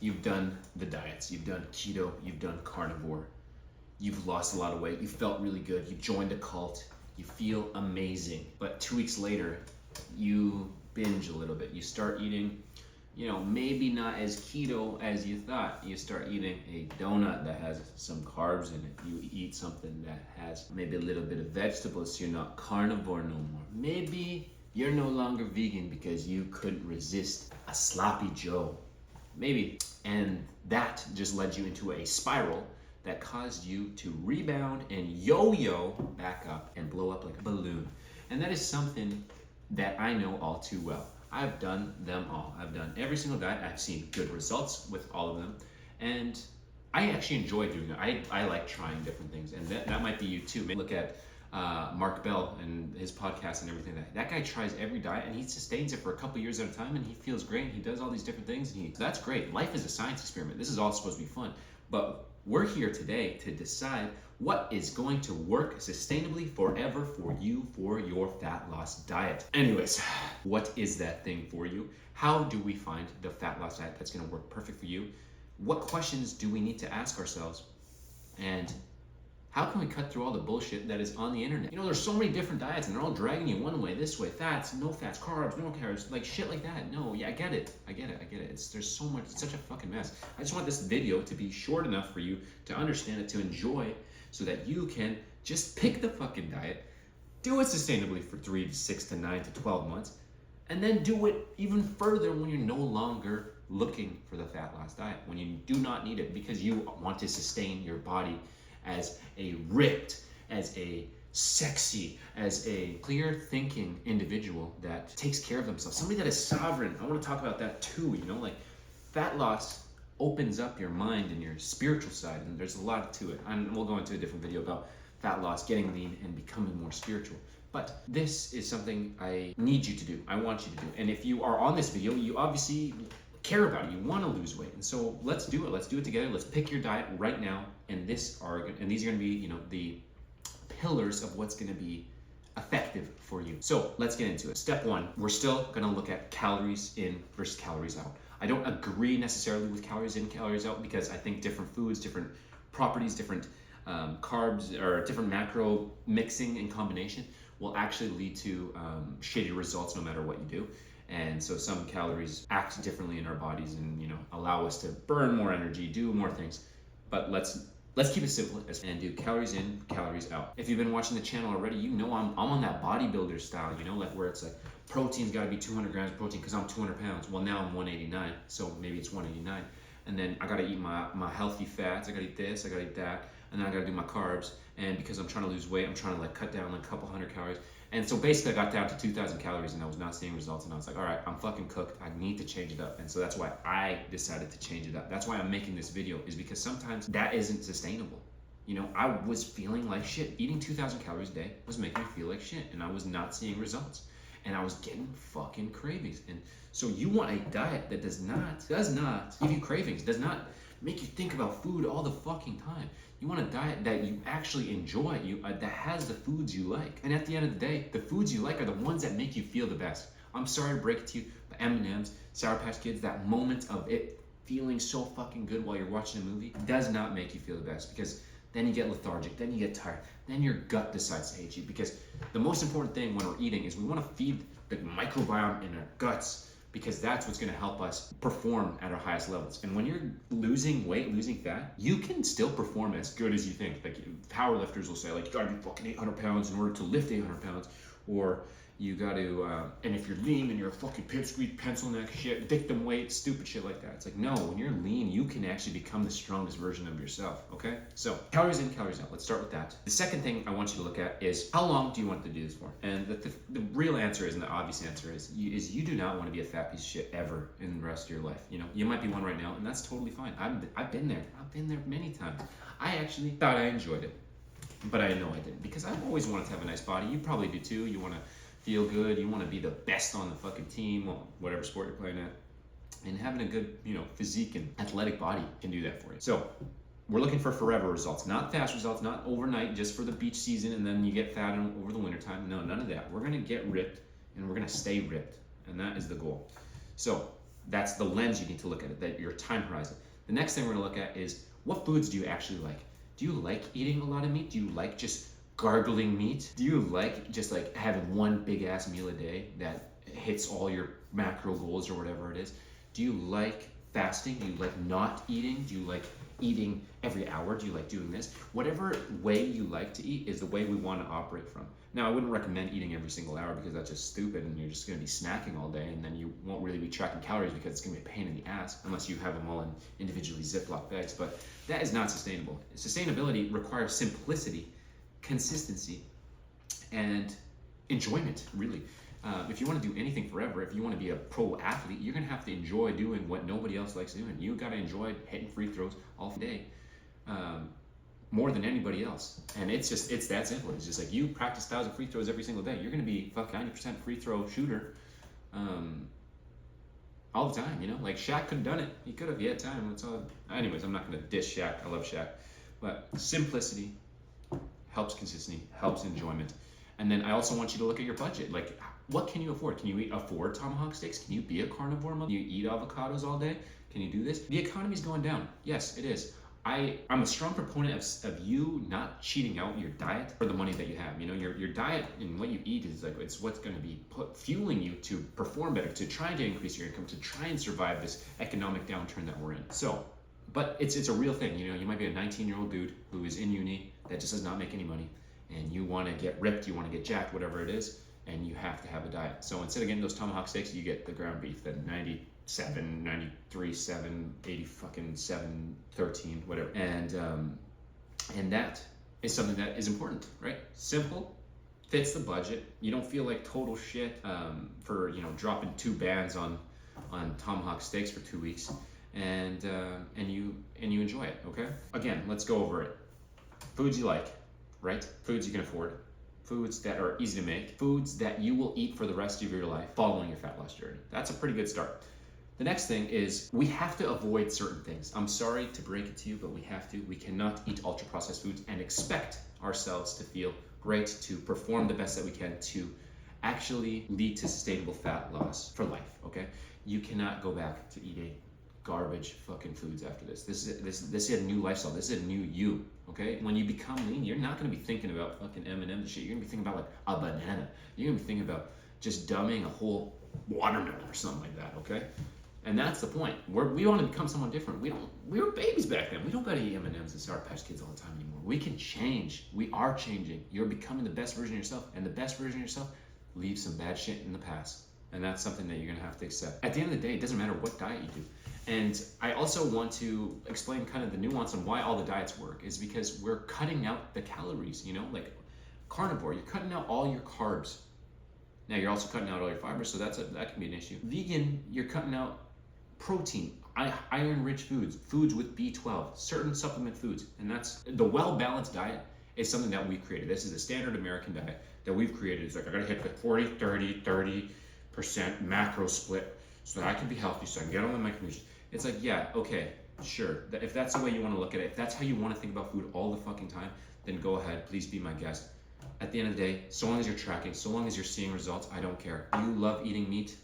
You've done the diets, you've done keto, you've done carnivore, you've lost a lot of weight, you felt really good, you joined a cult, you feel amazing. But 2 weeks later, you binge a little bit. You start eating, maybe not as keto as you thought. You start eating a donut that has some carbs in it. You eat something that has maybe a little bit of vegetables, so you're not carnivore no more. Maybe you're no longer vegan because you couldn't resist a sloppy Joe. Maybe. And that just led you into a spiral that caused you to rebound and yo-yo back up and blow up like a balloon. And that is something that I know all too well. I've done them all. I've done every single diet. I've seen good results with all of them. And I actually enjoy doing it. I like trying different things. And that might be you too. Maybe look at Mark Bell and his podcast and everything. That guy tries every diet and he sustains it for a couple years at a time and he feels great. He does all these different things. So that's great. Life is a science experiment. This is all supposed to be fun. But we're here today to decide what is going to work sustainably forever for you for your fat loss diet. Anyways, what is that thing for you? How do we find the fat loss diet that's going to work perfect for you? What questions do we need to ask ourselves? And how can we cut through all the bullshit that is on the internet? There's so many different diets and they're all dragging you one way, this way, fats, no fats, carbs, no carbs, like shit like that. No, yeah, I get it. There's so much, it's such a fucking mess. I just want this video to be short enough for you to understand it, to enjoy, so that you can just pick the fucking diet, do it sustainably for 3 to 6 to 9 to 12 months, and then do it even further when you're no longer looking for the fat loss diet, when you do not need it because you want to sustain your body as a ripped, as a sexy, as a clear thinking individual that takes care of themselves, somebody that is sovereign. I want to talk about that too. Like fat loss opens up your mind and your spiritual side, and there's a lot to it. And we'll go into a different video about fat loss, getting lean, and becoming more spiritual. But this is something I need you to do. I want you to do. And if you are on this video, you obviously care about it. You want to lose weight. And so let's do it. Let's do it together. Let's pick your diet right now. And these are going to be, the pillars of what's going to be effective for you. So let's get into it. Step one, we're still going to look at calories in versus calories out. I don't agree necessarily with calories in, calories out, because I think different foods, different properties, different carbs, or different macro mixing and combination will actually lead to shitty results no matter what you do. And so some calories act differently in our bodies and allow us to burn more energy, do more things. But let's keep it simple and do calories in, calories out. If you've been watching the channel already, I'm on that bodybuilder style, like where it's like protein's got to be 200 grams of protein because I'm 200 pounds. Well, now I'm 189, so maybe it's 189. And then I got to eat my healthy fats. I got to eat this, I got to eat that. And then I got to do my carbs. And because I'm trying to lose weight, I'm trying to cut down a couple hundred calories. And so basically I got down to 2,000 calories and I was not seeing results. And I was like, all right, I'm fucking cooked. I need to change it up. And so that's why I decided to change it up. That's why I'm making this video, is because sometimes that isn't sustainable. I was feeling like shit. Eating 2,000 calories a day was making me feel like shit. And I was not seeing results. And I was getting fucking cravings. And so you want a diet that does not give you cravings, does not make you think about food all the fucking time. You want a diet that you actually enjoy, that has the foods you like. And at the end of the day, the foods you like are the ones that make you feel the best. I'm sorry to break it to you, but M&M's, Sour Patch Kids, that moment of it feeling so fucking good while you're watching a movie does not make you feel the best, because then you get lethargic, then you get tired, then your gut decides to hate you. Because the most important thing when we're eating is we want to feed the microbiome in our guts, because that's what's going to help us perform at our highest levels. And when you're losing weight, losing fat, you can still perform as good as you think. Like powerlifters will say, you got to be fucking 800 pounds in order to lift 800 pounds, or you got to, and if you're lean and you're a fucking pipsqueak, pencil neck shit, victim weight, stupid shit like that. It's like, no, when you're lean, you can actually become the strongest version of yourself, okay? So calories in, calories out. Let's start with that. The second thing I want you to look at is, how long do you want to do this for? And the real answer is, and the obvious answer is you do not want to be a fat piece of shit ever in the rest of your life. You might be one right now, and that's totally fine. I've been there. I've been there many times. I actually thought I enjoyed it, but I know I didn't, because I've always wanted to have a nice body. You probably do too. You want to feel good, you want to be the best on the fucking team, or whatever sport you're playing at, and having a good physique and athletic body can do that for you. So we're looking for forever results, not fast results, not overnight just for the beach season and then you get fat over the winter time. No, none of that. We're going to get ripped and we're going to stay ripped, and that is the goal. So That's the lens you need to look at it, that your time horizon. The next thing we're gonna look at is what foods do you actually like? Do you like eating a lot of meat? Do you like just gargling meat? Do you like just like having one big ass meal a day that hits all your macro goals or whatever it is? Do you like fasting? Do you like not eating? Do you like eating every hour? Do you like doing this? Whatever way you like to eat is the way we want to operate from. Now, I wouldn't recommend eating every single hour because that's just stupid and you're just going to be snacking all day and then you won't really be tracking calories because it's going to be a pain in the ass unless you have them all in individually Ziploc bags. But that is not sustainable. Sustainability requires simplicity, consistency, and enjoyment, really. If you want to do anything forever, if you want to be a pro athlete, you're going to have to enjoy doing what nobody else likes doing. You got to enjoy hitting free throws all day. More than anybody else. And it's that simple. It's just like you practice 1,000 free throws every single day. You're going to be fucking 90% free throw shooter all the time, you know? Like Shaq could have done it. He could have. He had time. That's all. Anyways, I'm not going to dish Shaq. I love Shaq. But simplicity helps consistency, helps enjoyment. And then I also want you to look at your budget. Like, what can you afford? Can you afford tomahawk steaks? Can you be a carnivore? Can you eat avocados all day? Can you do this? The economy's going down. Yes, it is. I'm a strong proponent of you not cheating out your diet for the money that you have. You know, your diet and what you eat is like, it's what's going to be fueling you to perform better, to try to increase your income, to try and survive this economic downturn that we're in. So, but it's a real thing. You know, you might be a 19-year-old dude who is in uni that just does not make any money, and you want to get ripped, you want to get jacked, whatever it is, and you have to have a diet. So instead of getting those tomahawk steaks, you get the ground beef, the 97, 93, 7, 80, fucking 7, 13, whatever. And that is something that is important, right? Simple, fits the budget. You don't feel like total shit for, you know, dropping 2 bands on tomahawk steaks for 2 weeks, and you enjoy it, okay? Again, let's go over it. Foods you like, right? Foods you can afford. Foods that are easy to make. Foods that you will eat for the rest of your life following your fat loss journey. That's a pretty good start. The next thing is we have to avoid certain things. I'm sorry to break it to you, but we have to. We cannot eat ultra processed foods and expect ourselves to feel great, to perform the best that we can, to actually lead to sustainable fat loss for life, okay? You cannot go back to eating garbage fucking foods after this. This is a new lifestyle. This is a new you, okay? When you become lean, you're not gonna be thinking about fucking M&M's and shit. You're gonna be thinking about like a banana. You're gonna be thinking about just dumbing a whole watermelon or something like that, okay? And that's the point. We want to become someone different. We were babies back then. We don't gotta eat M&M's and Sour Patch Kids all the time anymore. We can change. We are changing. You're becoming the best version of yourself, and the best version of yourself leaves some bad shit in the past. And that's something that you're gonna have to accept. At the end of the day, it doesn't matter what diet you do. And I also want to explain kind of the nuance on why all the diets work, is because we're cutting out the calories, you know, like carnivore, you're cutting out all your carbs. Now you're also cutting out all your fibers, so that can be an issue. Vegan, you're cutting out protein, iron-rich foods, foods with B12, certain supplement foods, and that's the well-balanced diet is something that we've created. This is a standard American diet that we've created. It's like I gotta hit the 40, 30, 30% macro split so that I can be healthy, so I can get all my macronutrients. It's like, yeah, okay, sure. If that's the way you want to look at it, if that's how you want to think about food all the fucking time, then go ahead, please be my guest. At the end of the day, so long as you're tracking, so long as you're seeing results, I don't care. You love eating meat.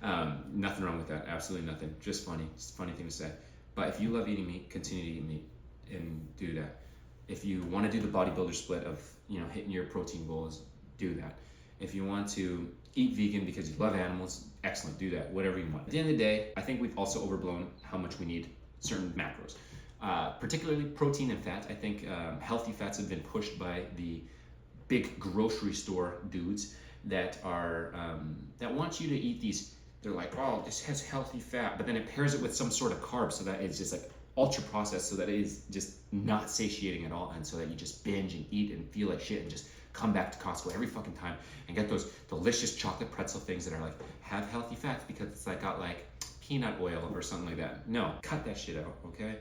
Nothing wrong with that, absolutely nothing. Just funny, it's a funny thing to say. But if you love eating meat, continue to eat meat and do that. If you want to do the bodybuilder split of, you know, hitting your protein goals, do that. If you want to eat vegan because you love animals, excellent, do that, whatever you want. At the end of the day, I think we've also overblown how much we need certain macros, particularly protein and fat. I think healthy fats have been pushed by the big grocery store dudes that are that want you to eat these. They're like, oh, this has healthy fat, but then it pairs it with some sort of carb, so that it's just like ultra processed, so that it is just not satiating at all, and so that you just binge and eat and feel like shit and just come back to Costco every fucking time and get those delicious chocolate pretzel things that are like, have healthy fats because it's like got like peanut oil or something like that. No, cut that shit out, okay?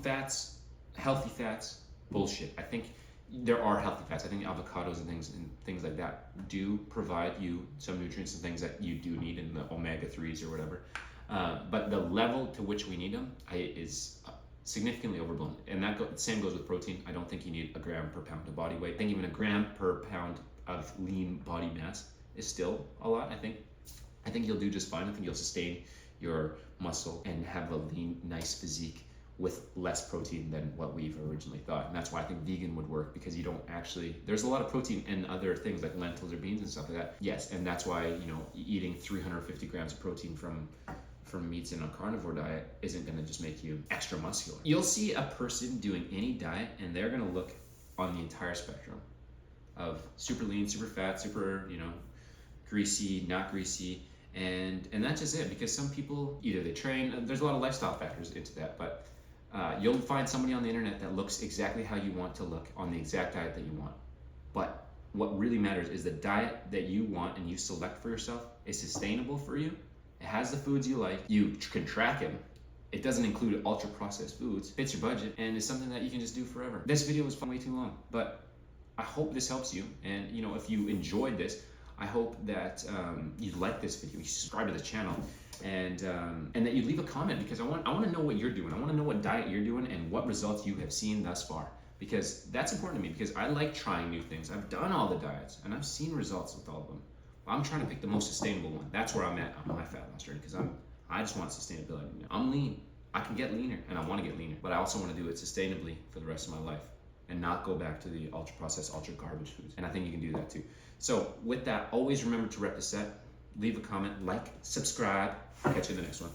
Fats, healthy fats, bullshit. I think there are healthy fats. I think avocados and things like that do provide you some nutrients and things that you do need in the omega-3s or whatever. But the level to which we need them is significantly overblown. And that same goes with protein. I don't think you need a gram per pound of body weight. I think even a gram per pound of lean body mass is still a lot. I think I think you'll do just fine. I think you'll sustain your muscle and have a lean, nice physique with less protein than what we've originally thought. And that's why I think vegan would work, because you don't actually, there's a lot of protein in other things like lentils or beans and stuff like that. Yes, and that's why, you know, eating 350 grams of protein from meats in a carnivore diet isn't gonna just make you extra muscular. You'll see a person doing any diet and they're gonna look on the entire spectrum of super lean, super fat, super, you know, greasy, not greasy, and that's just it. Because some people, either they train, there's a lot of lifestyle factors into that, but you'll find somebody on the internet that looks exactly how you want to look on the exact diet that you want. But what really matters is the diet that you want and you select for yourself is sustainable for you. It has the foods you like, you can track them. It doesn't include ultra processed foods, fits your budget, and it's something that you can just do forever. This video was way too long, but I hope this helps you. And you know, if you enjoyed this, I hope that you like this video, you subscribe to the channel, and that you leave a comment, because I want to know what you're doing. I want to know what diet you're doing and what results you have seen thus far, because that's important to me, because I like trying new things. I've done all the diets and I've seen results with all of them. I'm trying to pick the most sustainable one. That's where I'm at on my fat loss journey, because I just want sustainability. I'm lean. I can get leaner, and I want to get leaner, but I also want to do it sustainably for the rest of my life and not go back to the ultra processed, ultra garbage foods. And I think you can do that too. So with that, always remember to rep the set, leave a comment, like, subscribe. I'll catch you in the next one.